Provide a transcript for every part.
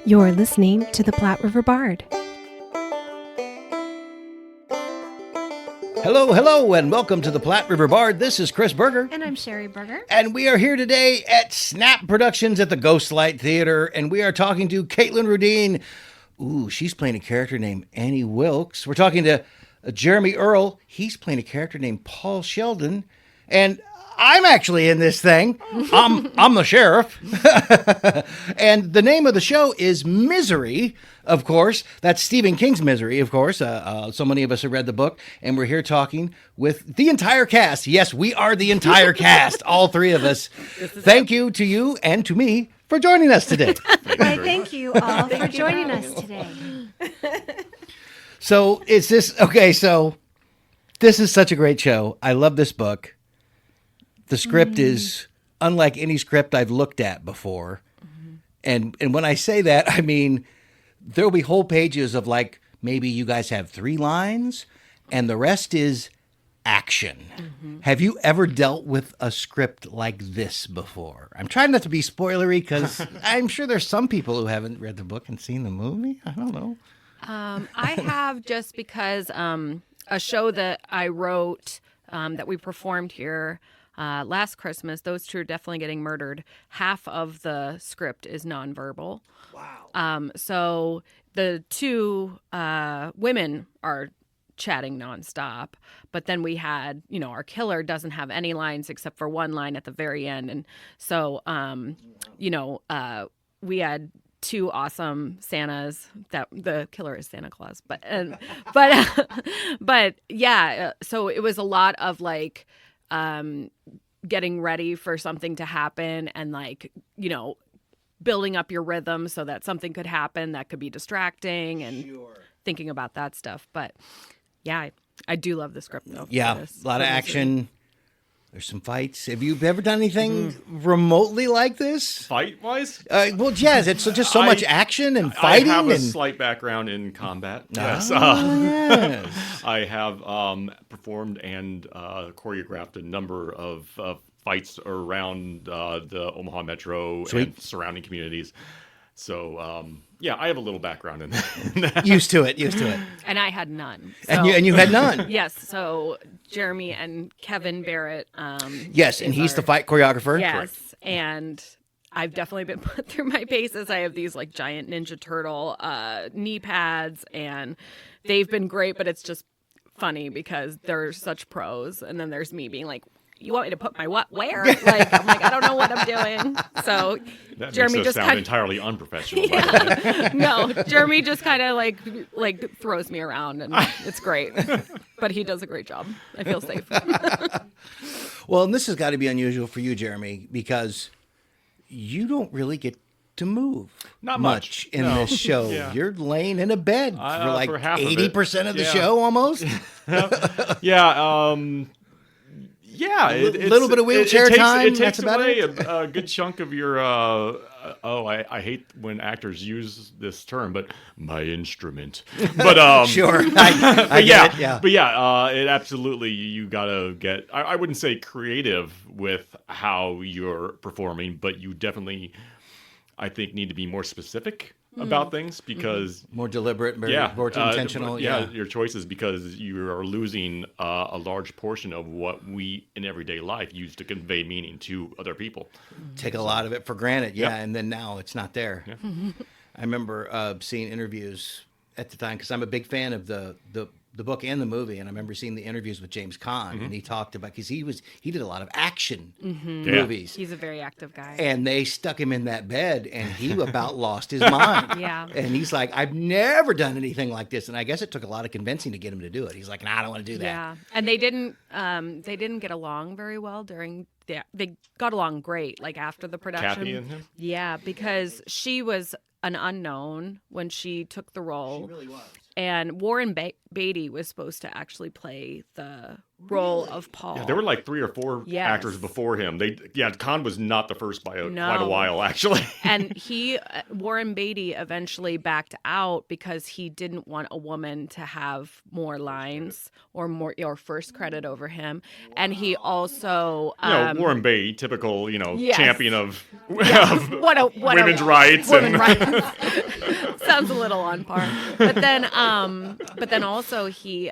You're listening to the Platte River Bard. Hello, and welcome to the Platte River Bard. This is Chris Berger. And I'm Sherry Berger. And we are here today at Snap Productions at the Ghostlight Theater, and we are talking to Kaitlyn Rudeen. Ooh, she's playing a character named Annie Wilkes. We're talking to Jeremy Earl. He's playing a character named Paul Sheldon. And I'm actually in this thing. I'm the sheriff. And the name of the show is Misery, of course. That's Stephen King's Misery, of course. So many of us have read the book, and we're here talking with the entire cast. Yes, we are the entire cast, all three of us. Thank you to you and to me for joining us today. Why, thank you all for joining us today. So is this, okay, so this is such a great show. I love this book. The script is unlike any script I've looked at before. And when I say that, I mean, there'll be whole pages of like, maybe you guys have 3 lines and the rest is action. Have you ever dealt with a script like this before? I'm trying not to be spoilery because I'm sure there's some people who haven't read the book and seen the movie. I don't know. I have, just because a show that I wrote that we performed here last Christmas, those two are definitely getting murdered. Half of the script is nonverbal. Wow. So the 2 women are chatting nonstop, but then we had, our killer doesn't have any lines except for one line at the very end. And so, we had 2 awesome Santas. That the killer is Santa Claus, but yeah. So it was a lot of like getting ready for something to happen and like, building up your rhythm so that something could happen that could be distracting and thinking about that stuff. But yeah, I do love the script though. Yeah, a lot of action. There's some fights. Have you ever done anything remotely like this? Fight-wise? Well, yes. It's just so much action and fighting. I have a slight background in combat. Yes. Yes. I have performed and choreographed a number of fights around the Omaha Metro and surrounding communities. So, yeah, I have a little background in that. Used to it. And I had none. So, And you had none. Yes. So Jeremy and Kevin Barrett. Yes, and he's the fight choreographer. Yes. Correct. And I've definitely been put through my paces. I have these like giant Ninja Turtle knee pads, and they've been great, but it's just funny because they're such pros. And then there's me being like, you want me to put my what where? I'm like, I don't know what I'm doing. So that Jeremy makes us just sound entirely unprofessional. Yeah. No, Jeremy just kind of like throws me around, and it's great. But he does a great job. I feel safe. Well, and this has got to be unusual for you, Jeremy, because you don't really get to move Not much in this show. Yeah. You're laying in a bed for like for half 80% of the show almost. Yeah. Yeah, a little bit of wheelchair time. It takes about away a good chunk of your. I hate when actors use this term, but my instrument. But sure, I get it. Yeah, but yeah, it absolutely. You gotta get. I wouldn't say creative with how you're performing, but you definitely, I think, need to be more specific about things because more deliberate, more intentional. Your choices, because you are losing a large portion of what we in everyday life use to convey meaning to other people. Take a lot of it for granted, and then now it's not there. Yeah. I remember seeing interviews at the time because I'm a big fan of the book and the movie, and I remember seeing the interviews with James Caan, and he talked about because he did a lot of action movies. He's a very active guy, and they stuck him in that bed, and he about lost his mind. Yeah, and he's like, I've never done anything like this, and I guess it took a lot of convincing to get him to do it. He's like, nah, I don't want to do that. Yeah, and they didn't get along very well during. They got along great, like after the production. Kathy and him. Yeah, because she was an unknown when she took the role. She really was. And Warren Beatty was supposed to actually play the role of Paul. Yeah, there were like 3 or 4 Yes. actors before him. Khan was not the first by quite a No. while, actually. And Warren Beatty eventually backed out because he didn't want a woman to have more lines or first credit over him. And he also Warren Beatty, typical, Yes. champion of, what a women's rights. Women and rights. Sounds a little on par. But then also he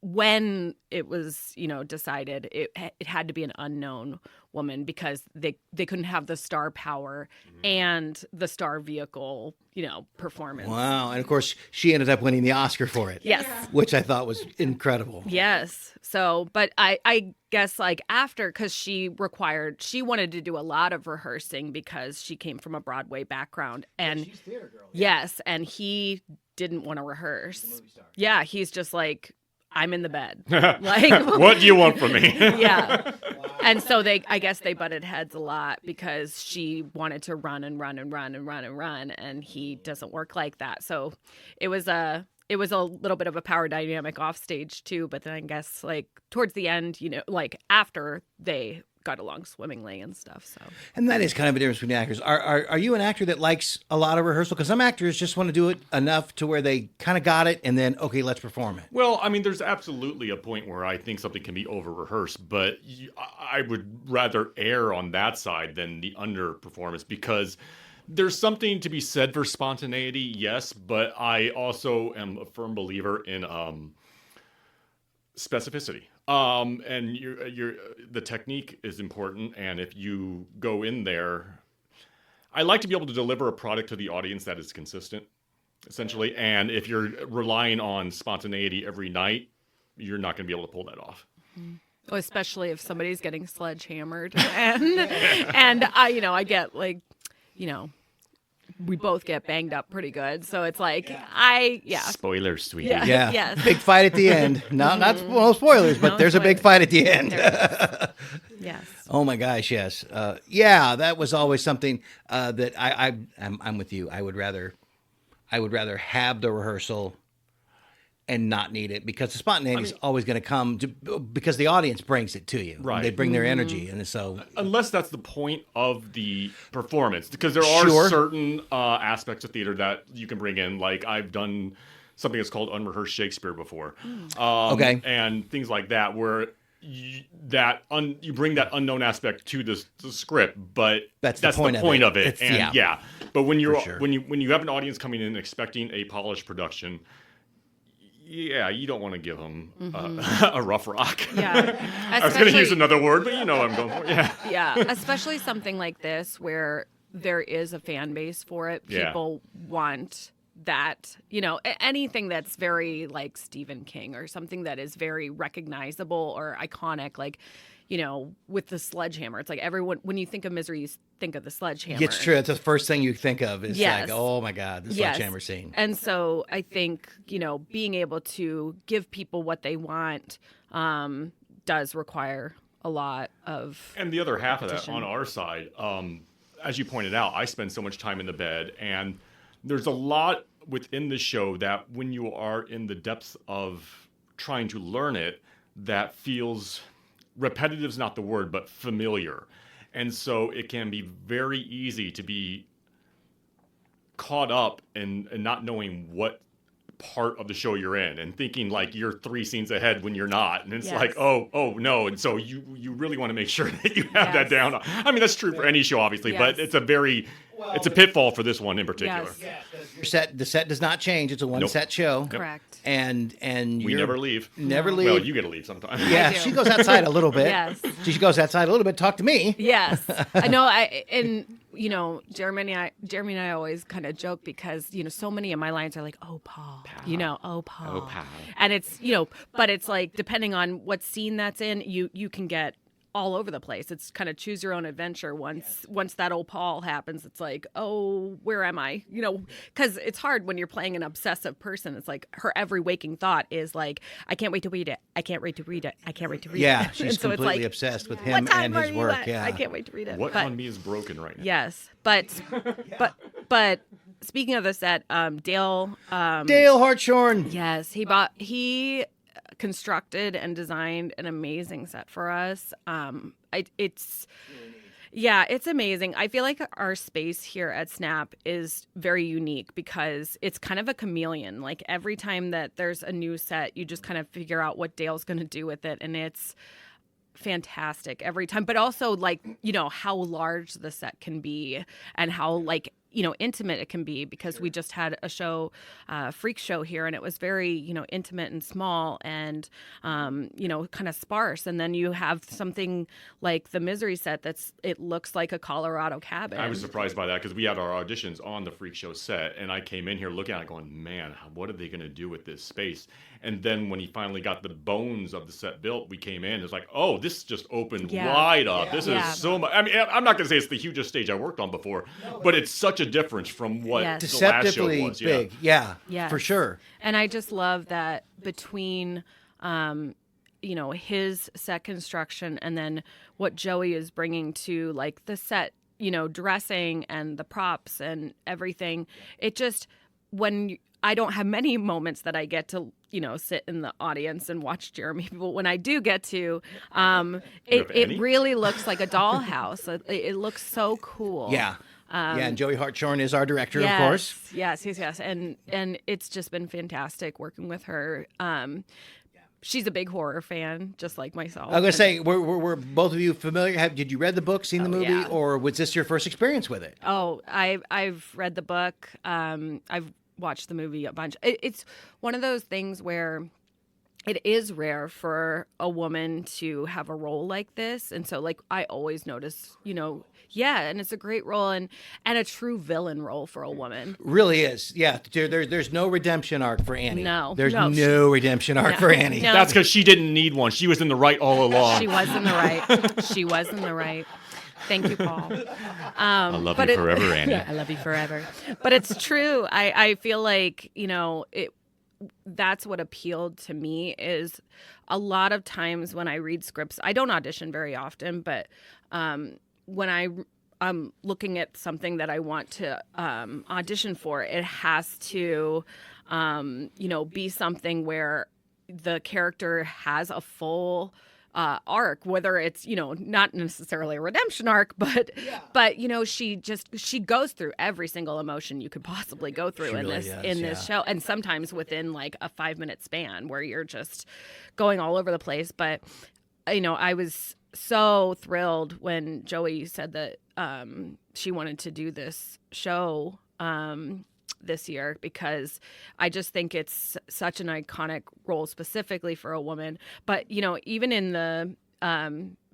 when it was decided it had to be an unknown woman because they couldn't have the star power and the star vehicle performance. Wow. And of course, she ended up winning the Oscar for it. Yes. Which I thought was incredible. Yes. So, but I guess after, because she wanted to do a lot of rehearsing because she came from a Broadway background. And she's theater girl. Yes. And he didn't want to rehearse. Yeah. He's just like, I'm in the bed. What do you want from me? Yeah. And so I guess they butted heads a lot because she wanted to run and run and run and run and run, and he doesn't work like that. So it was a little bit of a power dynamic off stage too, but then I guess towards the end, after they got along swimmingly and stuff. So, and that is kind of a difference between actors. Are you an actor that likes a lot of rehearsal? Because some actors just want to do it enough to where they kind of got it, and then okay, let's perform it. Well, I mean, there's absolutely a point where I think something can be over-rehearsed, but I would rather err on that side than the under-performance because there's something to be said for spontaneity, yes, but I also am a firm believer in specificity. And the technique is important, and if you go in there, I like to be able to deliver a product to the audience that is consistent, essentially. And if you're relying on spontaneity every night, you're not going to be able to pull that off. Mm-hmm. Especially if somebody's getting sledgehammered, and I get we both get banged up pretty good. So it's Spoilers, sweetie. Yeah. Yes. Big fight at the end. Not spoilers, but there's a big fight at the end. Yes. Oh my gosh, yes. That was always something that I'm with you. I would rather have the rehearsal and not need it because the spontaneity is always going to come because the audience brings it to you. Right. They bring their energy, and so unless that's the point of the performance, because there are certain aspects of theater that you can bring in. Like I've done something that's called unrehearsed Shakespeare before, and things like that, where you bring that unknown aspect to the script, but that's the point of it. But when when you have an audience coming in expecting a polished production. Yeah, you don't want to give them a rough rock. Yeah. I was going to use another word, but you know what I'm going for. Yeah. Yeah, especially something like this where there is a fan base for it. People want that, anything that's very like Stephen King or something that is very recognizable or iconic, with the sledgehammer. It's like everyone, when you think of Misery, you think of the sledgehammer. It's true. That's the first thing you think of is oh my God, the sledgehammer scene. And so I think, being able to give people what they want does require a lot of And the other half of that on our side, as you pointed out, I spend so much time in the bed, and there's a lot within the show that when you are in the depths of trying to learn it, that feels... repetitive is not the word, but familiar. And so it can be very easy to be caught up in not knowing what part of the show you're in and thinking like you're 3 scenes ahead when you're not. And it's like, oh no. And so you really want to make sure that you have that down. I mean, that's true for any show, obviously, but it's a pitfall for this one in particular. Yes. The set does not change. It's a one-set show. Correct. And we never leave. Never leave. Well, you get to leave sometime. Yeah, she goes outside a little bit. Yes. She goes outside a little bit. Talk to me. Yes. I know. Jeremy and I always kind of joke because, so many of my lines are like, oh, Paul. Oh, Paul. Oh, Paul. And it's, but it's like, depending on what scene that's in, you can get all over the place. It's kind of choose your own adventure. Once that old Paul happens, it's like, oh, where am I? Because it's hard when you're playing an obsessive person. It's like her every waking thought is like, I can't wait to read it. I can't wait to read it. I can't wait to read it. Yeah, she's so completely obsessed with him and his work. Yeah, I can't wait to read it. What on me is broken right now? Yes, but speaking of the set, Dale Hartshorn. Yes, constructed and designed an amazing set for us. It's amazing. I feel like our space here at Snap is very unique because it's kind of a chameleon. Like every time that there's a new set, you just kind of figure out what Dale's going to do with it. And it's fantastic every time. But also like, how large the set can be and how like, intimate it can be, because we just had a show, Freak Show here, and it was very, intimate and small and, kind of sparse. And then you have something like the Misery set it looks like a Colorado cabin. I was surprised by that because we had our auditions on the Freak Show set, and I came in here looking at it going, man, what are they going to do with this space? And then when he finally got the bones of the set built, we came in. It's like, oh, this just opened wide up. Yeah. This is so much. I mean, I'm not going to say it's the hugest stage I worked on before, but it's such a difference from what the last show was. Big. Yeah, for sure. And I just love that between, his set construction and then what Joey is bringing to like the set, dressing and the props and everything. It just, I don't have many moments that I get to, sit in the audience and watch Jeremy. But when I do get to, it really looks like a dollhouse. It looks so cool. Yeah. And Joey Hartshorn is our director, of course. Yes. And it's just been fantastic working with her. She's a big horror fan, just like myself. I was going to say, were both of you familiar? Did you read the book, seen the movie, or was this your first experience with it? Oh, I've read the book. I've watched the movie a bunch. It's one of those things where it is rare for a woman to have a role like this. And so, like, I always notice, and it's a great role and a true villain role for a woman. Really is. Yeah. There's no redemption arc for Annie. No. There's no redemption arc for Annie. No. That's because she didn't need one. She was in the right all along. She was in the right. Thank you, Paul. I love you forever, Annie. Yeah, I love you forever. But it's true. I feel like, that's what appealed to me is a lot of times when I read scripts, I don't audition very often, but when I'm looking at something that I want to audition for, it has to, be something where the character has a full arc, whether it's, not necessarily a redemption arc, but she goes through every single emotion you could possibly go through this show. And sometimes within like a 5-minute span where you're just going all over the place. But, I was so thrilled when Joey said that she wanted to do this show this year, because I just think it's such an iconic role specifically for a woman. But, even in the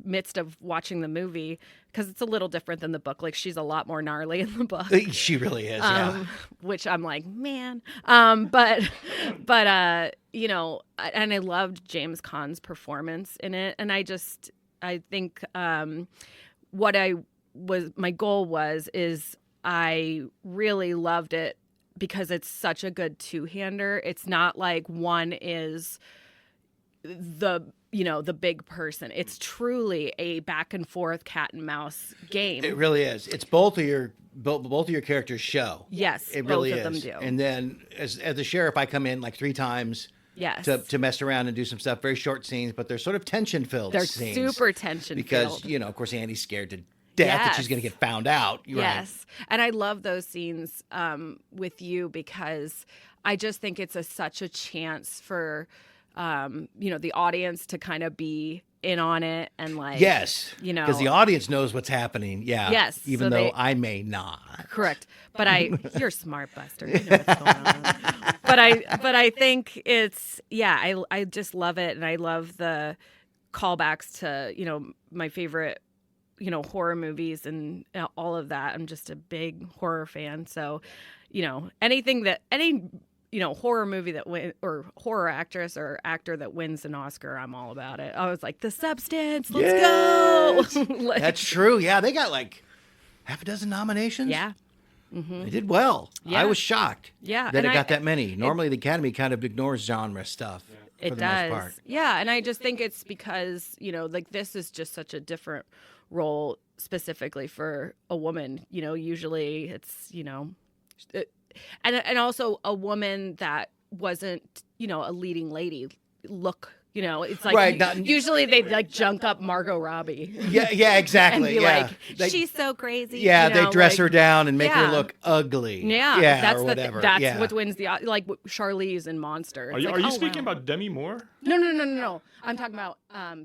midst of watching the movie, because it's a little different than the book, like she's a lot more gnarly in the book. She really is, yeah. Which I'm like, man. But and I loved James Caan's performance in it. And I think what my goal is I really loved it because it's such a good two-hander. It's not like one is the big person. It's truly a back and forth cat and mouse game. It really is. It's both of your characters show. Yes, it really both is. of them do. And then as the sheriff, I come in like 3 times. Yes. To mess around and do some stuff. Very short scenes, but they're sort of tension-filled scenes. They're super tension-filled. Because, of course, Annie's scared to death that she's going to get found out. Yes. Right. And I love those scenes with you because I just think it's such a chance for, the audience to kind of be in on it and like. Yes. Because the audience knows what's happening. Yeah. Yes. Even though I may not. Correct. But you're smart, Buster. You know what's going on. But I think it's, I just love it. And I love the callbacks to, my favorite horror movies and all of that. I'm just a big horror fan. So, any horror movie that or horror actress or actor that wins an Oscar, I'm all about it. I was like, The Substance, let's go. That's true. Yeah, they got like half a dozen nominations. Yeah. Mm-hmm. They did well. Yeah. I was shocked that it got that many. Normally, the Academy kind of ignores genre stuff. Yeah. It does. Most part. Yeah, and I just think it's because, this is just such a different role specifically for a woman. Usually it's, and also a woman that wasn't, a leading lady. look. You know, it's like Right, usually they like junk up Margot Robbie. Yeah, exactly. And be yeah. like, she's so crazy. Yeah, you know, they dress like, her down and make her yeah. look ugly. Yeah, that's or the whatever. that's yeah. what wins the like Charlize in Monster. Are It's you, like, are you oh, speaking wow. about Demi Moore? No. I'm talking about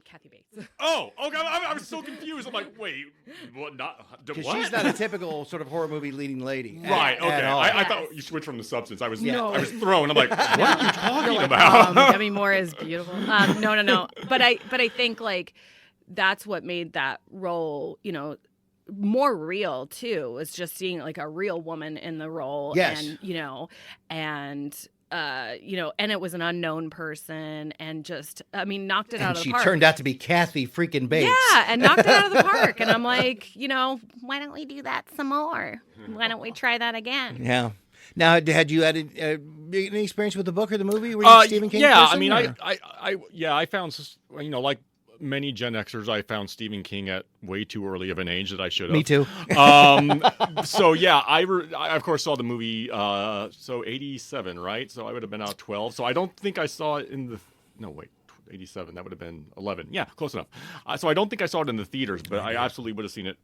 Kathy Bates. Oh, okay. I was so confused. I'm like, wait, what? Not Because what? she's not a typical sort of horror movie leading lady. Right. At Okay. all. I thought you switched from the substance. I was No. I was thrown. I'm like, what are you talking Like, about? Demi Moore is beautiful. No. But I think like that's what made that role, you know, more real too. Was just seeing like a real woman in the role. Yes. And and it was an unknown person, and just knocked it out And of she the park. turned out to be Kathy freaking Bates. Yeah, and knocked it out of the park. And I'm like, why don't we do that some more? Why don't we try that again? Yeah. Now, had you had any experience with the book or the movie? Were you a Stephen King yeah, person, I mean, or? I found, like many Gen Xers, I found Stephen King at way too early of an age that I should have. Me too. So yeah, I of course saw the movie. So 87, right? So I would have been out 12. So I don't think I saw it in the. No, wait. 87. That would have been 11. Yeah, close enough. So I don't think I saw it in the theaters, but I absolutely would have seen it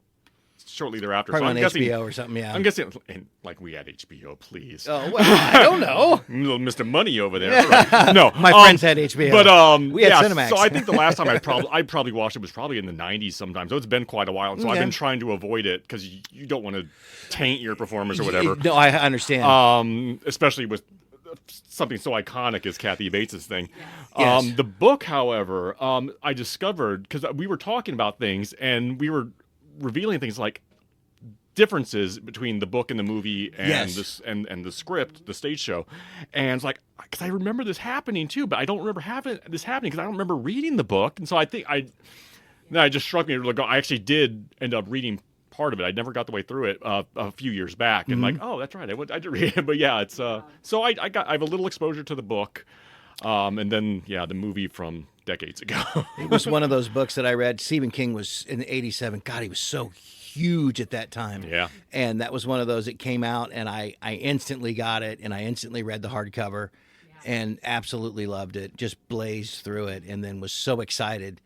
shortly thereafter. Probably so on I'm guessing, HBO or something, yeah. I'm guessing, and like we had HBO, please. Oh, well, I don't know. Little Mr. Money over there. Right. No, My friends had HBO. But we had yeah, Cinemax. So I think the last time I probably watched it was probably in the 90s sometime. So it's been quite a while. So I've been trying to avoid it because you don't want to taint your performance or whatever. No, I understand. Especially with something so iconic as Kathy Bates' thing. Yes. The book, however, I discovered because we were talking about things and we were revealing things like differences between the book and the movie and Yes. and the script, the stage show, and it's like because I remember this happening too, but I don't remember this happening because I don't remember reading the book, and so I think it just struck me like I actually did end up reading part of it. I never got the way through it a few years back, and like oh that's right, I did read it, but yeah, it's so I have a little exposure to the book, and then the movie from decades ago. It was one of those books that I read. Stephen King was in 87. God, he was so huge at that time. Yeah. And that was one of those that came out, and I instantly got it, and I instantly read the hardcover and absolutely loved it. Just blazed through it, and then was so excited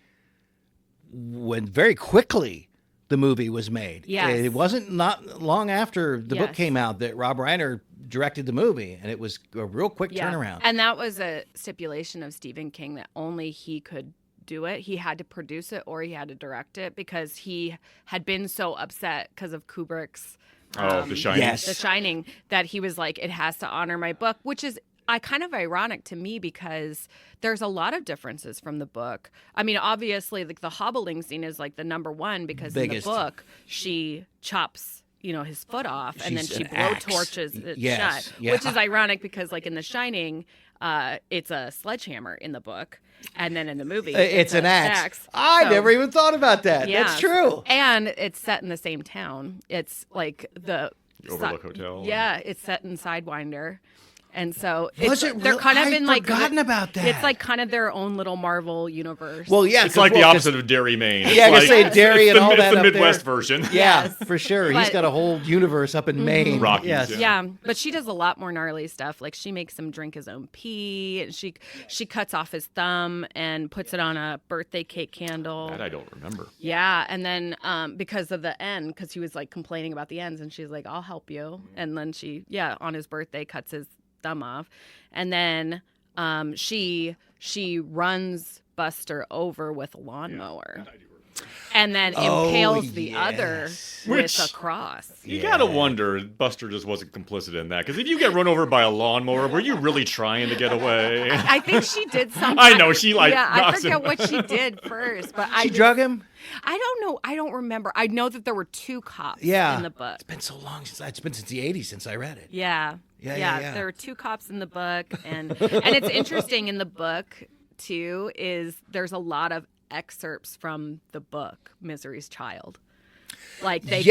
when very quickly the movie was made. Yes. It wasn't not long after the book Yes. came out that Rob Reiner directed the movie, and it was a real quick turnaround. And that was a stipulation of Stephen King that only he could do it. He had to produce it or he had to direct it because he had been so upset because of Kubrick's The Shining. Yes. The Shining that he was like, it has to honor my book, which is kind of ironic to me because there's a lot of differences from the book. I mean, obviously, like the hobbling scene is like the number one because Biggest. in the book she chops his foot off and then She's she an axe. blowtorches it Yes, shut, yeah. which is ironic because like in The Shining, it's a sledgehammer in the book, and then in the movie It's an an axe. I So- never even thought about that. yeah. That's true. And it's set in the same town. It's like the Overlook Hotel. Yeah, it's set in Sidewinder. And so Was it's, it they're real- kind of I'd in like forgotten about that. It's like kind of their own little Marvel universe. Well, yeah. It's like the opposite of Derry, Maine. It's Yeah, I was like, gonna say Derry it's and all it's that the up Midwest there. version. Yeah, Yes. for sure. He's But- got a whole universe up in Maine. Rockies, Yes. yeah. Yeah, but she does a lot more gnarly stuff. Like she makes him drink his own pee, and she cuts off his thumb and puts it on a birthday cake candle. That I don't remember. Yeah, and then because of the end, because he was like complaining about the ends, and she's like, "I'll help you," and then she, on his birthday, cuts his thumb off, and then she runs Buster over with a lawnmower, and then impales the other yes. with Which- a cross. You gotta wonder Buster just wasn't complicit in that. Because if you get run over by a lawnmower, were you really trying to get away? I think she did something. I know, she, like, Yeah, I knocks forget him. what she did first, but I She just- drug him? I don't know. I don't remember. I know that there were two cops Yeah. in the book. It's been so long it's been since the 80s since I read it. Yeah. Yeah. There were two cops in the book, and it's interesting in the book too. Is there's a lot of excerpts from the book Misery's Child. Like they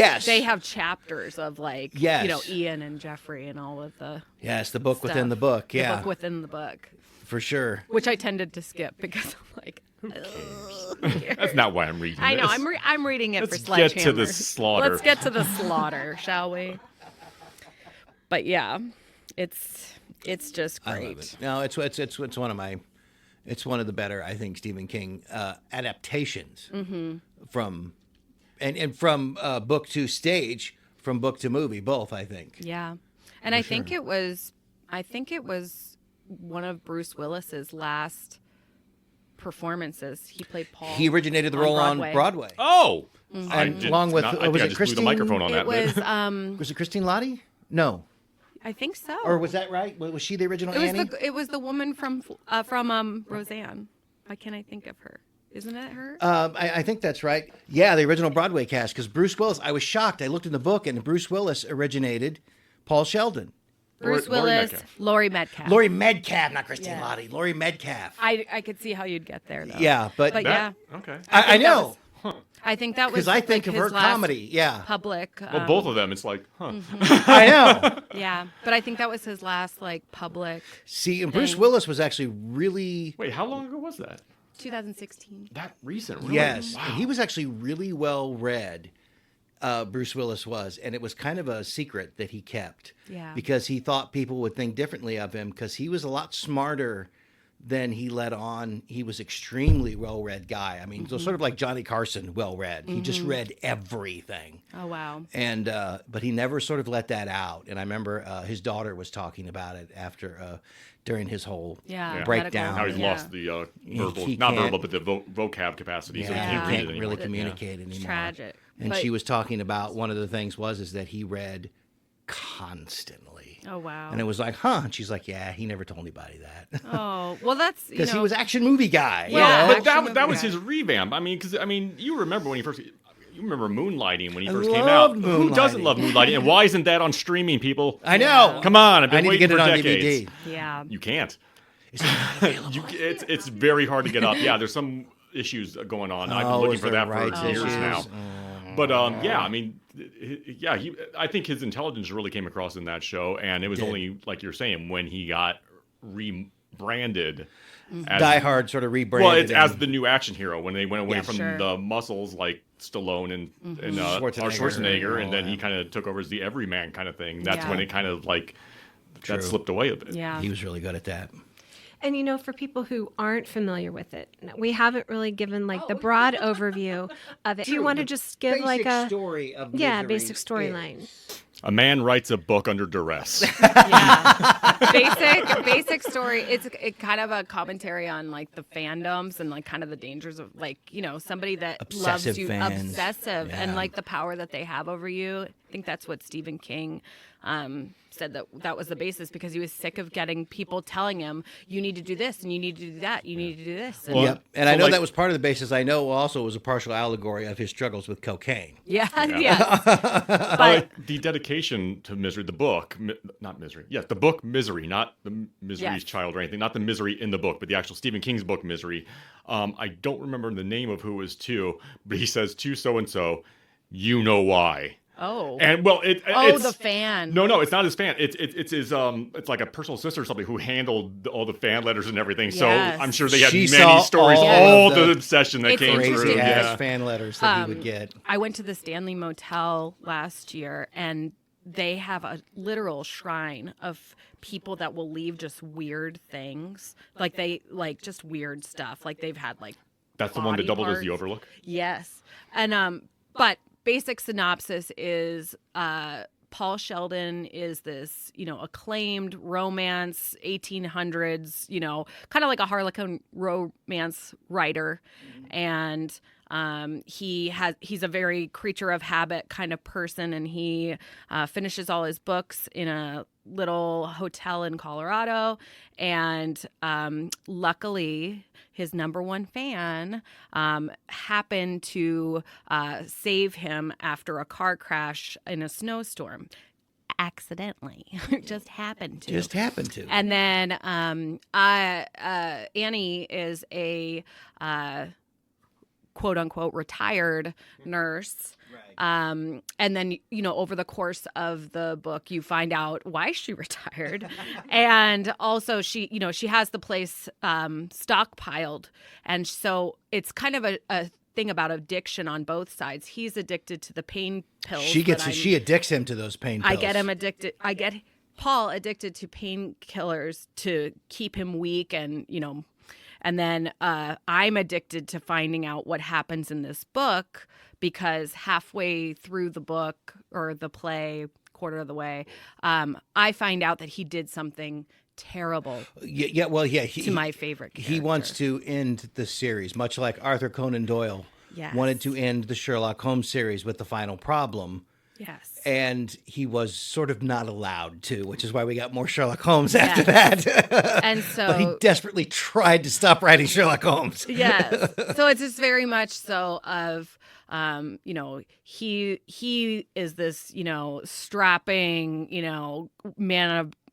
have chapters of like Yes. Ian and Jeffrey and all of the Yes, the book within stuff. the book. The Yeah, book within the book, for sure. which I tended to skip because I'm like, That's not why I'm reading I know this. I'm reading it Let's for get Sledgehammer. to the slaughter. Let's get to the slaughter, shall we? But yeah, it's just I great. love it. No, it's one of my It's one of the better, I think, Stephen King adaptations from book to stage, from book to movie, both, I think. Yeah. And I think it was one of Bruce Willis's last performances. He played Paul. He originated the role on Broadway. Oh, And along with, I think was I it just Christine? blew the microphone on It that. was Was it Christine Lottie? No. I think so. Or was that right? Was she the original Annie? It was the woman from Roseanne. Why can't I think of her? Isn't it her? I think that's right. Yeah, the original Broadway cast. Because Bruce Willis, I was shocked. I looked in the book, and Bruce Willis originated Paul Sheldon. Bruce Laurie Willis, Metcalf. Laurie Metcalf. Laurie Metcalf, not Christine Lottie. Laurie Metcalf. I could see how you'd get there though. Yeah, but yeah, Okay. I think that know. I think that was Because I think of his her last comedy. Yeah. public. Well, both of them. It's like, I know. Yeah, but I think that was his last public. See, and Bruce thing. Willis was actually really... Wait, how long ago was that? 2016. That recent? Really? Yes. Wow. And he was actually really well read. Bruce Willis was, and it was kind of a secret that he kept. Yeah. Because he thought people would think differently of him, because he was a lot smarter than he let on. He was extremely well-read guy. I mean, so sort of like Johnny Carson, well-read. He just read everything. Oh wow. And but he never sort of let that out. And I remember his daughter was talking about it after during his whole Yeah. breakdown. Now he's Yeah. lost the verbal, He not can't- verbal, but the vocab capacity. So he Yeah, can't he read it can't anymore. really communicate anymore. It's tragic. And But- she was talking about one of the things is that he read constantly. Oh wow. And it was like, huh? And she's like, yeah, he never told anybody that. Oh well, that's Because he was action movie guy. Yeah. You know? But Action that was movie his revamp. I mean, because you remember when he first. You remember Moonlighting when he I first came out. loved Who doesn't Moonlighting. love Moonlighting? And why isn't that on streaming, people? I know. Come on, I've been I need to waiting get it for on decades. DVD. Yeah. You can't. Is it not available? It's very hard to get up. Yeah, there's some issues going on. I've been Oh, looking is for there that for rights years issues? now. But yeah, I mean, I think his intelligence really came across in that show, and it was only like you're saying when he got rebranded. As, Die Hard sort of rebranded. well, it's him. as the new action hero when they went away from Sure. the muscles like Stallone and Schwarzenegger. Schwarzenegger, and and then all he that. kind of took over as the everyman kind of thing. That's Yeah. when it kind of True. that slipped away a bit. Yeah. He was really good at that. And for people who aren't familiar with it, we haven't really given the broad overview of it. Do you want to just give a story of basic storyline? A man writes a book under duress. Yeah. basic story. It's kind of a commentary on the fandoms and kind of the dangers of somebody that Obsessive loves you, fans. obsessive, Yeah. and the power that they have over you. I think that's what Stephen King said that was the basis, because he was sick of getting people telling him, you need to do this and you need to do that, you need to do this. And, Well, Yep. And so I know that was part of the basis. I know also it was a partial allegory of his struggles with cocaine. yeah. Yes. But But the dedication to Misery, the book, not Misery. Yes, the book Misery, not the Misery's Yes. Child or anything, not the misery in the book, but the actual Stephen King's book Misery. I don't remember the name of who it was to, but he says to so and so, you know why. oh. And well, it's the fan. No, it's not his fan. It's his it's like a personal sister or something who handled all the fan letters and everything. Yes. So I'm sure they had She many saw stories, all all of the the obsession that It's came Crazy through. ass Yeah. fan letters that he would get. I went to the Stanley Motel last year, and they have a literal shrine of people that will leave just weird things. Just weird stuff. They've had That's the one that body doubled as the parts. Overlook. Yes. And but basic synopsis is Paul Sheldon is this, acclaimed romance 1800s, kind of like a Harlequin romance writer, and he's a very creature of habit kind of person, and he finishes all his books in a little hotel in Colorado, and luckily his number one fan happened to save him after a car crash in a snowstorm. Accidentally. Just happened to. Just happened to. And then Annie is a quote unquote retired nurse. And then, over the course of the book, you find out why she retired. And also she has the place stockpiled. And so it's kind of a thing about addiction on both sides. He's addicted to the pain pills. She addicts him to those pain pills. I get him addicted. I get Paul addicted to painkillers to keep him weak, and And then I'm addicted to finding out what happens in this book, because halfway through the book or the play, quarter of the way, I find out that he did something terrible to my favorite character. He wants to end the series, much like Arthur Conan Doyle wanted to end the Sherlock Holmes series with The Final Problem. Yes. And he was sort of not allowed to, which is why we got more Sherlock Holmes after that. And so but he desperately tried to stop writing Sherlock Holmes. Yes. So it's just very much so of, he is this, strapping,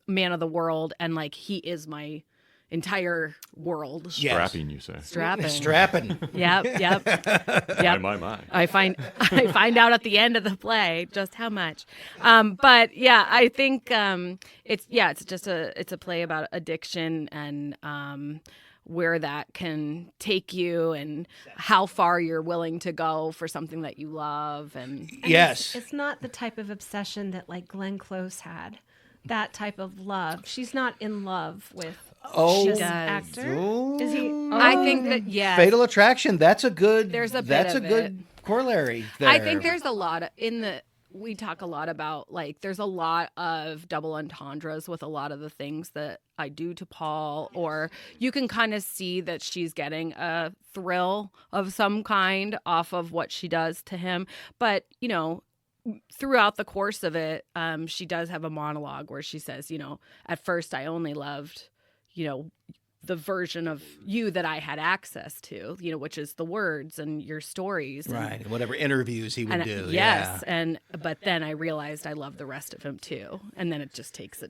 man of the world, and like he is my entire world. Yes. Strapping, you say? Strapping. Yep. My. I find out at the end of the play just how much. But yeah, I think it's a play about addiction and where that can take you and how far you're willing to go for something that you love. And yes, it's not the type of obsession that like Glenn Close had. That type of love. She's not in love with this actor. Is he? I think that Fatal Attraction. That's a good. There's a bit that's of a good it. Corollary. There. I think there's a lot we talk a lot about, like, there's a lot of double entendres with a lot of the things that I do to Paul, or you can kind of see that she's getting a thrill of some kind off of what she does to him. But, throughout the course of it, she does have a monologue where she says, at first I only loved, the version of you that I had access to, which is the words and your stories. Right. And whatever interviews he would do. Yes. Yeah. But then I realized I love the rest of him too. And then it just takes a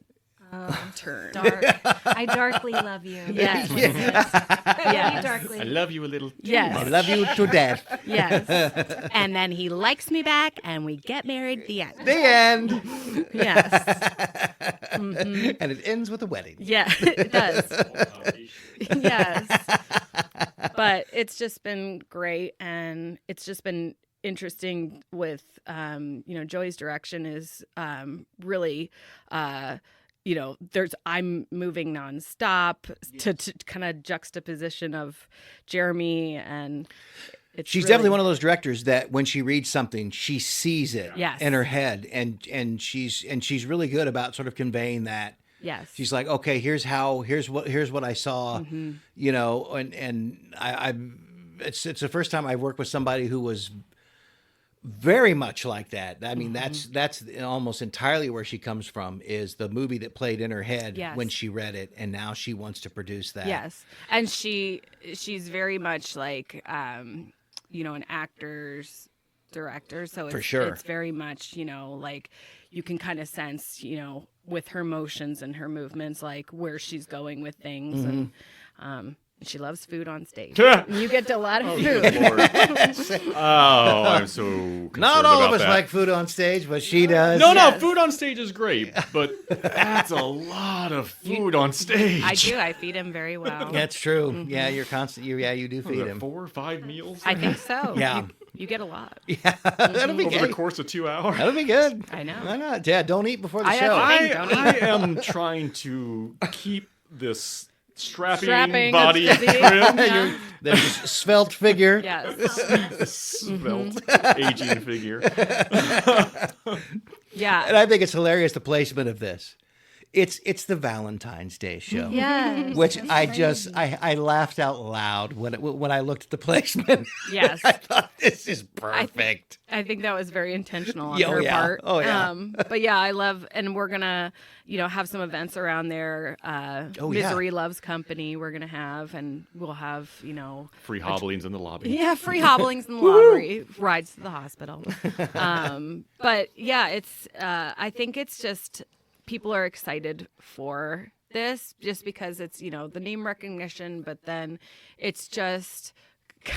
turn. Dark. I darkly love you. Yes. Yes. I love you a little. Yes. I love you to death. Yes. And then he likes me back and we get married. The end. The end. Yes. Mm-hmm. And it ends with a wedding. Yeah, it does. Yes. But it's just been great, and it's just been interesting with, Joey's direction is really, I'm moving nonstop to kind of juxtaposition of Jeremy, and she's definitely one of those directors that when she reads something, she sees it in her head, and she's really good about sort of conveying that. Yes. She's like, okay, here's what I saw, and it's the first time I've worked with somebody who was very much like that. I mean, that's almost entirely where she comes from, is the movie that played in her head when she read it, and now she wants to produce that. Yes. And she's very much like an actor's director, so it's, for sure. It's very much, like you can kind of sense, with her motions and her movements, like where she's going with things. And she loves food on stage. And you get a lot of food. I'm so concerned Not all of about us that. like food on stage, but she does. No, food on stage is great, but that's a lot of food on stage. I do. I feed him very well. That's true. Yeah, you're constant. You do feed him. 4 or 5 meals? I think so. Yeah. You get a lot. Yeah, that'll be Over good. the course of 2 hours? That'll be good. I know. Why not? Yeah, don't eat before the I show. have- I am trying to keep this strapping body trim. Yeah. There's a svelte figure. Yes. Svelte, aging figure. Yeah. And I think it's hilarious, the placement of this. It's the Valentine's Day show. Yes. Which I laughed out loud when I looked at the placement. Yes. I thought, this is perfect. I think that was very intentional on Oh, her yeah. part. Oh, yeah. But yeah, I love, and we're gonna, have some events around there. Misery Loves Company we're gonna have, and we'll have, Free hobblings in the lobby. yeah, free hobblings in the lottery, rides to the hospital. But yeah, it's, I think it's just, people are excited for this just because it's, the name recognition, but then it's just,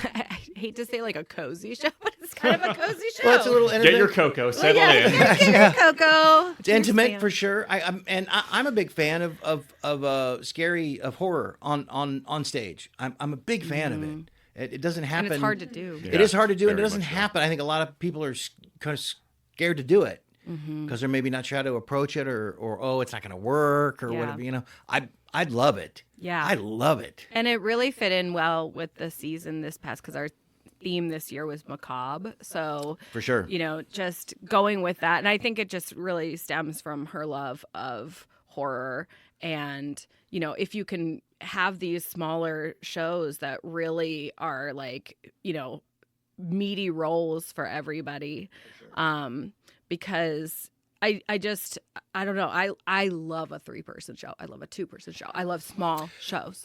I hate to say like a cozy show, but it's kind of a cozy show. Well, it's a little intimate. Get your cocoa, settle in. Get your cocoa. It's intimate for sure. I'm a big fan of horror on stage. I'm a big fan of it. It doesn't happen. And it's hard to do. It is hard to do, and it very doesn't much so. happen. I think a lot of people are kind of scared to do it. because they're maybe not sure how to approach it, or oh, it's not going to work, or whatever. I'd love it. Yeah, I love it. And it really fit in well with the season this past, because our theme this year was macabre. So For sure. Just going with that, and I think it just really stems from her love of horror. And if you can have these smaller shows that really are like meaty roles for everybody, because I don't know. I love a 3-person show. I love a 2-person show. I love small shows.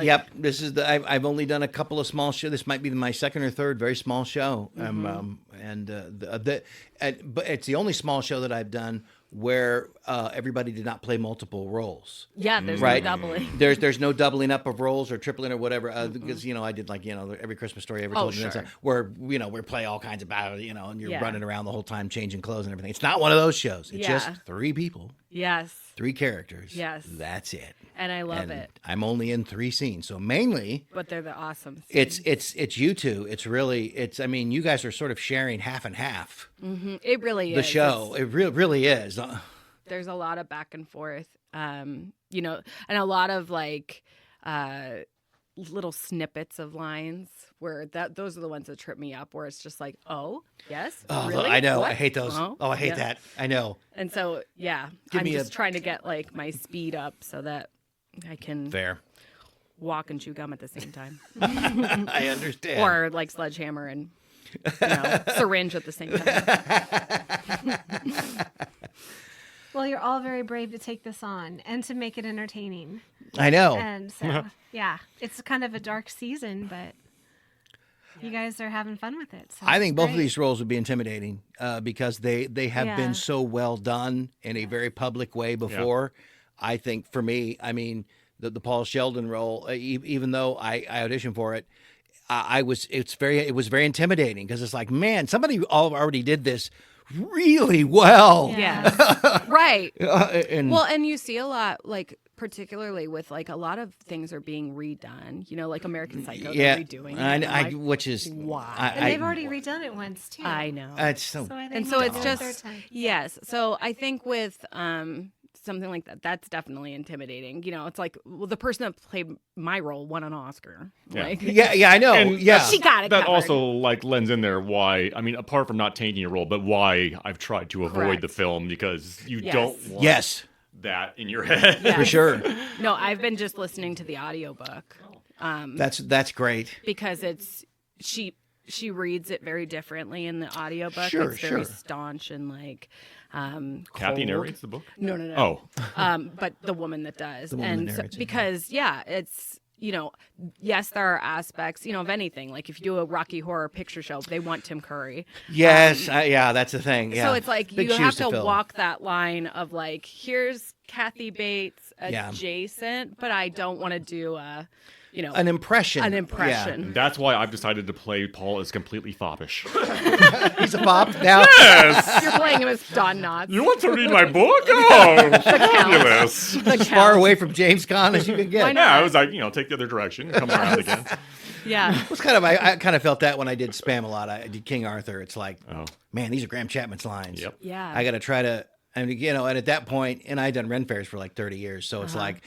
Yep. This is I've only done a couple of small shows. This might be my second or third very small show. But it's the only small show that I've done where everybody did not play multiple roles. Yeah, there's right? no doubling. There's no doubling up of roles or tripling or whatever. Because I did every Christmas story I ever told you. Sure. Where we play all kinds of battles, and you're running around the whole time changing clothes and everything. It's not one of those shows. It's just 3 people. Yes. 3 characters. Yes. That's it. And I love it. I'm only in 3 scenes, so mainly. But they're the awesome scenes. It's you two. You guys are sort of sharing half and half. Mm-hmm. It really is. The show. It really is. There's a lot of back and forth, and a lot of little snippets of lines where those are the ones that trip me up, where it's just like, oh, yes, really? I know. What? I hate those. Oh, I hate that. I know. And so, I'm just trying to get my speed up so that I can walk and chew gum at the same time. I understand. Or sledgehammer and syringe at the same time. Well, you're all very brave to take this on and to make it entertaining. I know. And so, it's kind of a dark season, but you guys are having fun with it. So I think both of these roles would be intimidating because they have been so well done in a very public way before. Yeah. I think for me, the Paul Sheldon role, even though I auditioned for it, it was very intimidating because it's like, man, somebody already did this really well. Yeah. Right. And you see a lot, particularly with a lot of things are being redone, like American Psycho, they're redoing it. Which is why. And they've already redone it once too. I know. It's so it's just, yes. So I think with something like that, that's definitely intimidating. It's like, well, the person that played my role won an Oscar. Yeah. I know. And she got it That covered. also lends in there why, apart from not taking a role, but why I've tried to avoid the film, because you don't want that in your head. For sure. No, I've been just listening to the audiobook. That's great. Because she reads it very differently in the audiobook. Sure, it's very staunch and Kathy cold. narrates the book? No. Oh. But the woman that does. Because it's, yes, there are aspects, of anything. Like if you do a Rocky Horror Picture Show, they want Tim Curry. Yes. That's the thing. Yeah. So it's like Big you have to fill. walk that line of here's Kathy Bates adjacent, but I don't want to do an impression. Yeah. And that's why I've decided to play Paul as completely foppish. He's a fop now. Yes. You're playing him as Don Knotts. You want to read my book? Oh, fabulous. As far away from James Caan as you can get. Yeah, I was like, take the other direction. Come around again. Yeah. It was I kind of felt that when I did Spam a lot. I did King Arthur. It's like, man, these are Graham Chapman's lines. Yep. Yeah. I got to try to, and at that point, and I'd done Ren Fairs for 30 years. So it's like,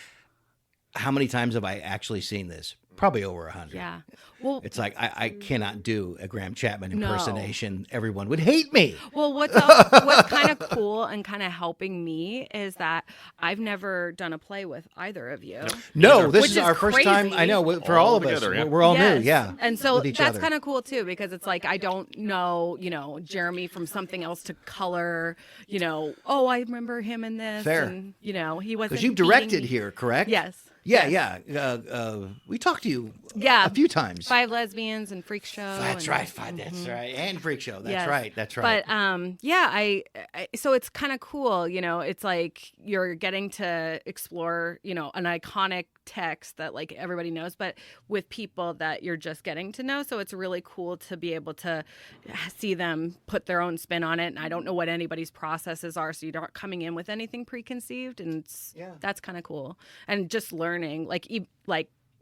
how many times have I actually seen this? Probably over 100. Yeah. Well, it's like I cannot do a Graham Chapman impersonation. No. Everyone would hate me. Well, what's kind of cool and kind of helping me is that I've never done a play with either of you. No, this is our first time. I know for all of us. Together, we're all new. Yeah. And so that's kind of cool too, because it's like I don't know, Jeremy from something else to color. Oh, I remember him in this. Fair. And, he wasn't. Because you've directed here, correct? Yes. Yeah. We talked to you a few times. 5 Lesbians and Freak Show. That's right. That's right. And Freak Show. That's right. That's right. But I so it's kind of cool, it's like you're getting to explore, an iconic text that everybody knows, but with people that you're just getting to know. So it's really cool to be able to see them put their own spin on it. And I don't know what anybody's processes are, so you're not coming in with anything preconceived, and that's kind of cool. And just learning,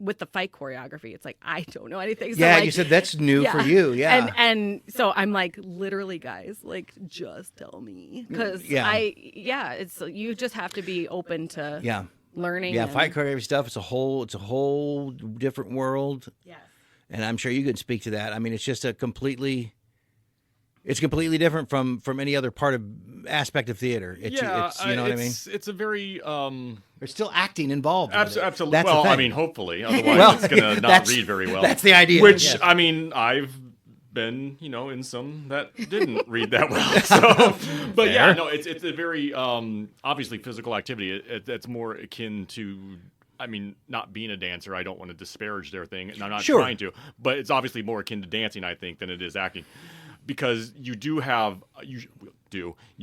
with the fight choreography, it's like I don't know anything. So Yeah, like, you said that's new for you. Yeah. And so I'm like, literally, guys, like just tell me, because it's you just have to be open to learning. Yeah, fight choreography stuff. It's a whole different world. Yes. And I'm sure you could speak to that. I mean, it's just completely different from any other part of aspect of theater. It's you know what I mean? It's a very there's still acting involved. Absolutely. That's well, the I thing. mean, hopefully, otherwise it's gonna not read very well. That's the idea. Which yes. I mean, I've been, in some that didn't read that well. So, but Fair. yeah, no, it's a very obviously physical activity. It's more akin to. I mean, not being a dancer, I don't want to disparage their thing, and I'm not trying to. But it's obviously more akin to dancing, I think, than it is acting, because you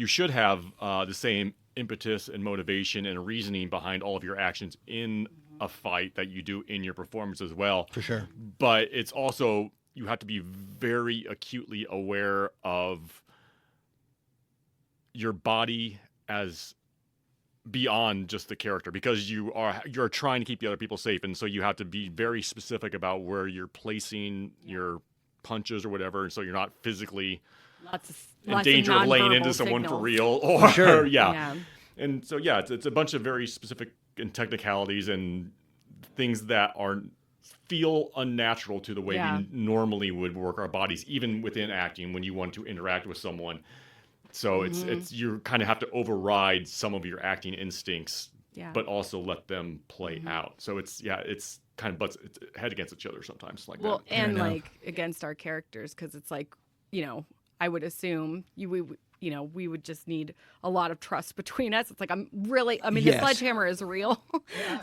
should have the same impetus and motivation and reasoning behind all of your actions in a fight that you do in your performance as well. For sure. But it's also, you have to be very acutely aware of your body as beyond just the character, because you're trying to keep the other people safe, and so you have to be very specific about where you're placing your punches or whatever, and so you're not physically in danger of laying into someone for real. Or sure. Yeah. And so it's a bunch of very specific and technicalities and things that feel unnatural to the way we normally would work our bodies, even within acting, when you want to interact with someone. So it's you kind of have to override some of your acting instincts, but also let them play out. So it's kind of butts head against each other sometimes, like that. And like against our characters, because it's like, I would assume we would just need a lot of trust between us. It's like, the sledgehammer is real.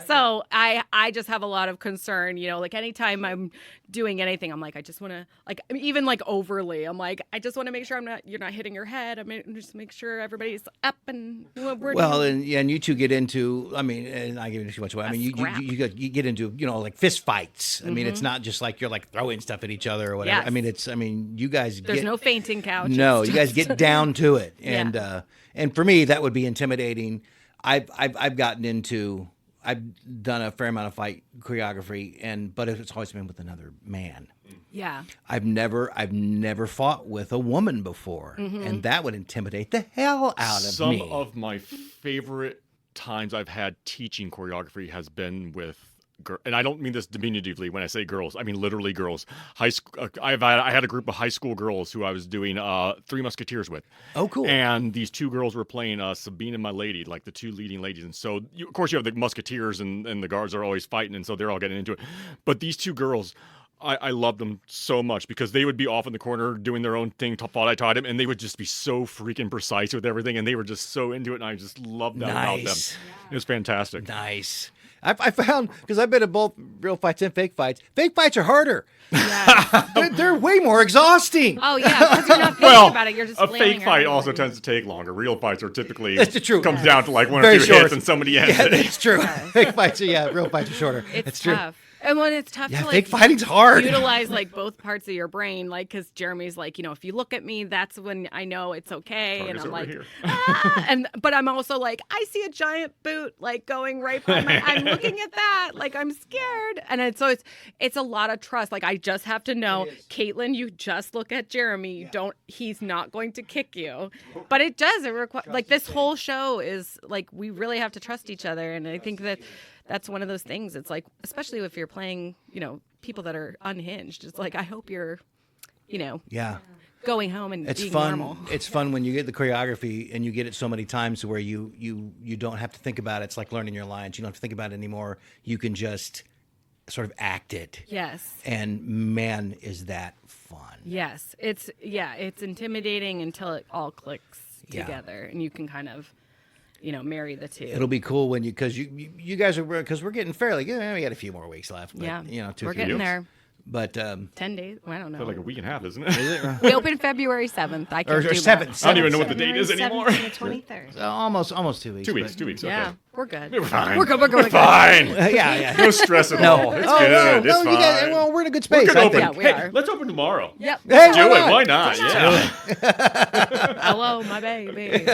So I just have a lot of concern, like anytime I'm doing anything, I'm like, I just want to, like, even like overly, I'm like, I just want to make sure you're not hitting your head. I mean, just make sure everybody's up and and you two get into, and I get into too much. I mean, you get into, like fist fights. I mean, it's not just like you're like throwing stuff at each other or whatever. Yes. You guys there's no fainting couch. No, you guys get down to it. And for me, that would be intimidating. I've done a fair amount of fight choreography, but it's always been with another man. Yeah. I've never fought with a woman before, and that would intimidate the hell out of me. Some of my favorite times I've had teaching choreography has been with and I don't mean this diminutively when I say girls. I mean literally girls. High school. I had a group of high school girls who I was doing Three Musketeers with. Oh, cool! And these two girls were playing Sabine and my lady, like the two leading ladies. And so, of course, you have the Musketeers and the guards are always fighting, and so they're all getting into it. But these two girls, I loved them so much because they would be off in the corner doing their own thing. Thought I taught them, and they would just be so freaking precise with everything, and they were just so into it, and I just loved that about them. It was fantastic. Nice. I found, because I've been in both real fights and fake fights are harder. Yeah. they're way more exhausting. Oh, yeah, because you're not thinking about it. You're just a fake fight also tends to take longer. Real fights are typically, that's true. Comes down to like one Very or two short. hits and somebody ends it. It's true. Fake fights real fights are shorter. It's True. tough. And when it's tough to like fake fighting's hard. Utilize like both parts of your brain, like because Jeremy's like, if you look at me, that's when I know it's okay. Target's and I'm over like, but I'm also like, I see a giant boot like going right by I'm looking at that, like I'm scared, and it's a lot of trust. Like I just have to know, Kaitlyn, you just look at Jeremy. He's not going to kick you, but it does. It requires like this whole show is like we really have to trust each other, and I think that's one of those things. It's like, especially if you're playing, people that are unhinged. It's like, I hope you're, going home and being fun. Normal. It's fun when you get the choreography and you get it so many times to where you don't have to think about it. It's like learning your lines. You don't have to think about it anymore. You can just sort of act it. Yes. And man, is that fun. Yes. It's intimidating until it all clicks together and you can kind of marry the two. It'll be cool when because you guys are, because we're getting fairly good. We got a few more weeks left. But, we're getting there. But 10 days. I don't know. Like a week and a half, isn't it? Is it? We open February 7th. I can or do 7th. I don't even know what the date is anymore. The 23rd. Almost 2 weeks. 2 weeks. 2 weeks. Okay. Yeah. We're good. We're fine. We're good. We're good. Fine. Yeah. No stress at all. It's good. It's fine. You guys, well, we're in a good space. We're I gonna think. open. we Hey, are. let's open tomorrow. Yep. Hey, Do it. Why not? Yeah. Hello, my baby.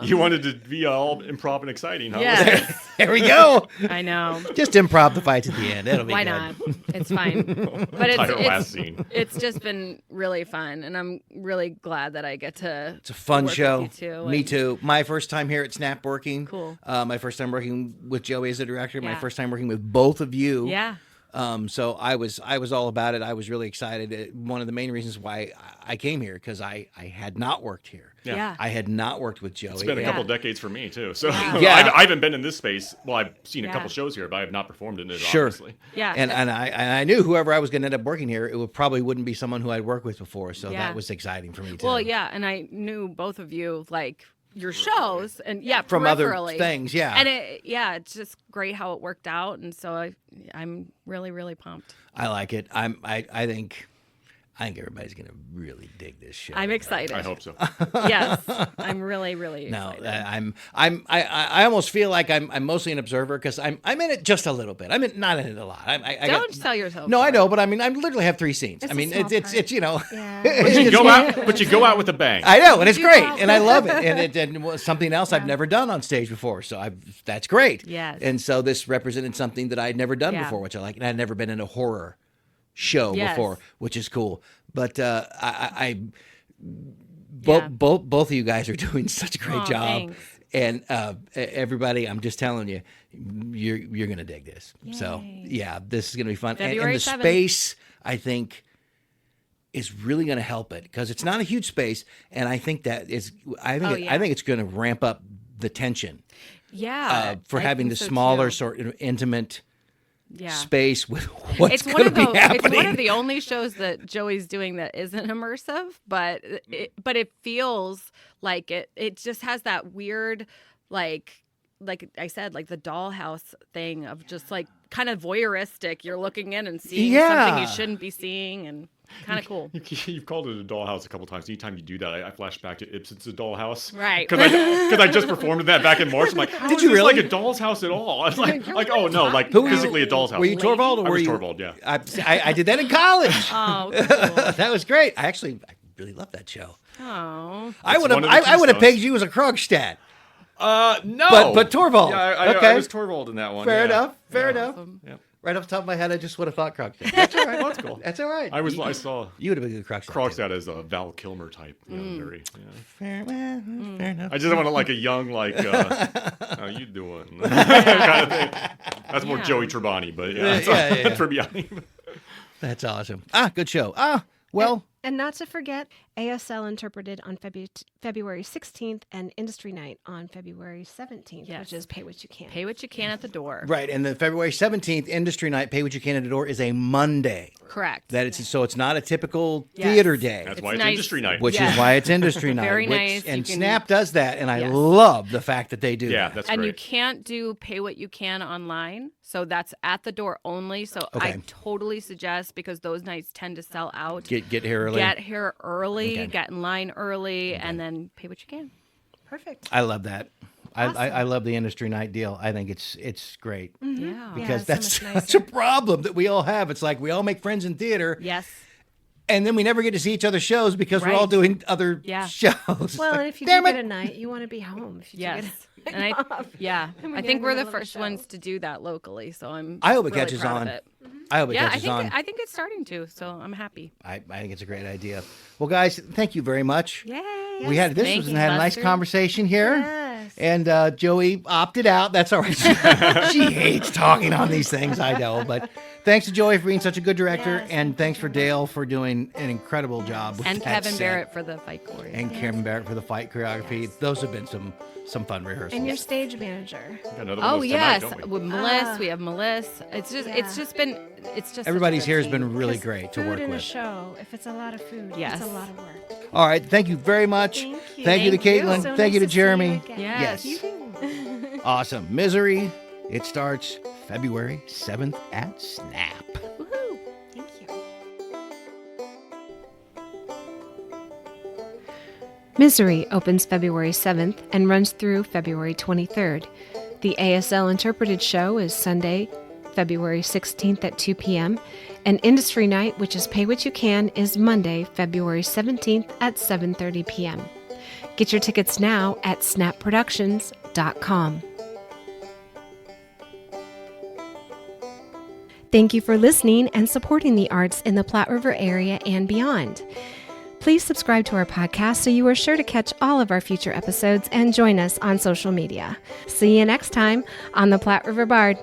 You wanted to be all improv and exciting, huh? Yes. There we go. I know. Just improv the fights at the end. It'll be Why good. not? It's fine. But Entire last scene. it's just been really fun, and I'm really glad that I get to. It's a fun work show. with you too, Me and- too. My first time here at Snap working. Cool. My first time working with Joey as a director. My Yeah. first time working with both of you. Yeah. So I was all about it. I was really excited. One of the main reasons why I came here because I had not worked here. Yeah. I had not worked with Joey. It's been a Yeah. couple decades for me too. So Yeah. I haven't been in this space. Well, I've seen a Yeah. couple shows here, but I have not performed in it. Sure. Obviously. Yeah. And I knew whoever I was going to end up working here, it probably wouldn't be someone who I'd worked with before. So Yeah. that was exciting for me too. Well, yeah, and I knew both of you like your shows, and From other peripherally. things, yeah. And it's just great how it worked out, and so I'm really, really pumped. I like it. I think everybody's going to really dig this show. I'm excited. I hope so. Yes, I'm really, really No, excited. I almost feel like I'm mostly an observer because I'm in it just a little bit. I'm not in it a lot. Don't sell yourself. No, I short. know, but I mean, I literally have 3 scenes. It's I a mean, small it's part. you know, Yeah. But you go out with a bang. I know, and it's do great, well. and I love it, and it was something else I've never done on stage before, so that's great. Yes. And so this represented something that I'd never done Yeah. before, which I like, and I'd never been in a horror show Yes. before, which is cool. But Yeah. both of you guys are doing such a great Aw, job. thanks. And everybody, I'm just telling you, you're gonna dig this. So yeah, this is gonna be fun. And February the 7th. space, I think, is really gonna help it because it's not a huge space, and I think that is. I think it's gonna ramp up the tension Yeah. for I having think the so, smaller too. sort of intimate Yeah. space with what's It's one gonna of be the happening. it's one of the only shows that Joey's doing that isn't immersive, but it feels like it just has that weird like I said, like the dollhouse thing of just like kind of voyeuristic. You're looking in and seeing something you shouldn't be seeing, and kind of cool. You've called it a dollhouse a couple times. Anytime you do that, I flash back to Ibsen's A Dollhouse. Right. Because I just performed in that back in March. I'm like, how Did is you this really? like a doll's house at all? I was like oh no, like Who were you? physically a doll's house. Were you Torvald or I were was you Torvald? Yeah. I did that in college. Oh, cool. That was great. I really loved that show. Oh. I would one have of the I would have keystones. pegged you as a Krogstad. No. But Torvald. Yeah, Okay. I was Torvald in that one. Fair yeah. enough. Fair Yeah. enough. Yeah. Right off the top of my head, I just would have thought Krogstad. That's all right. That's cool. That's all right. I saw You would have been a good Krogstad. Krogstad as a Val Kilmer type. You know, very. Yeah. Fair enough. I just want to like a young how you doing kind of thing. That's more Yeah. Joey Tribbiani, but yeah, Yeah. Tribbiani. That's awesome. Good show. Well, And not to forget, ASL interpreted on February 16th and Industry Night on February 17th, Yes. which is Pay What You Can. Pay what you can at the door. right. And the February 17th Industry Night, Pay What You Can at the Door, is a Monday. Correct. So it's not a typical Yes. theater day. That's It's why it's nice. industry night. Which Yes. is why it's industry night. Very which- nice. And You can- Snap does that, and I Yes. love the fact that they do Yeah, that. that's and great. you can't do pay what you can online, so that's at the door only. So Okay. I totally suggest, because those nights tend to sell out. Get here early. Get here early, Okay. get in line early, and then pay what you can. Perfect. I love that. I love the industry night deal. I think it's great Yeah. because so that's much such a nicer. problem that we all have. It's like we all make friends in theater, Yes. and then we never get to see each other's shows because we're all Right. doing other Yeah. shows. Well, Like, and if you damn do it. get a night, you want to be home. If you do Yes. get a And night I, off. yeah, And we're I doing think the we're the middle of the first show. ones to do that locally. So I'm. I hope it really catches proud on. of it. I hope it Yeah, catches on. I think it's starting to. So I'm happy. I think it's a great idea. Well, guys, thank you very much. Yay. We had this Thank was you, had a nice Buster. conversation here. Yes. And Joey opted out. That's all right. She hates talking on these things, I know. But thanks to Joey for being such a good director. Yes, And thanks for Dale for doing an incredible job with And that Kevin set. Barrett for the fight chorus. And Kevin Barrett for the fight choreography. Those have been some fun rehearsals. And your stage manager. Got another one Oh of those yes, tonight, don't we? with Melissa, we have Melissa. It's just such a Everybody's good here has team. been really 'Cause great to food work in a with. show, if it's a lot of food, Yes. it's a lot of work. All right. Thank you very much. Thank you. Thank you to Thank you. Kaitlyn. So Thank you to nice see you Jeremy. again. Yes. Yes. Awesome. Misery. It starts February 7th at Snap. Woohoo. Thank you. Misery opens February 7th and runs through February 23rd. The ASL Interpreted show is Sunday, February 16th at 2 p.m., and Industry Night, which is Pay What You Can, is Monday, February 17th at 7:30 p.m. Get your tickets now at snapproductions.com. Thank you for listening and supporting the arts in the Platte River area and beyond. Please subscribe to our podcast so you are sure to catch all of our future episodes and join us on social media. See you next time on the Platte River Bard.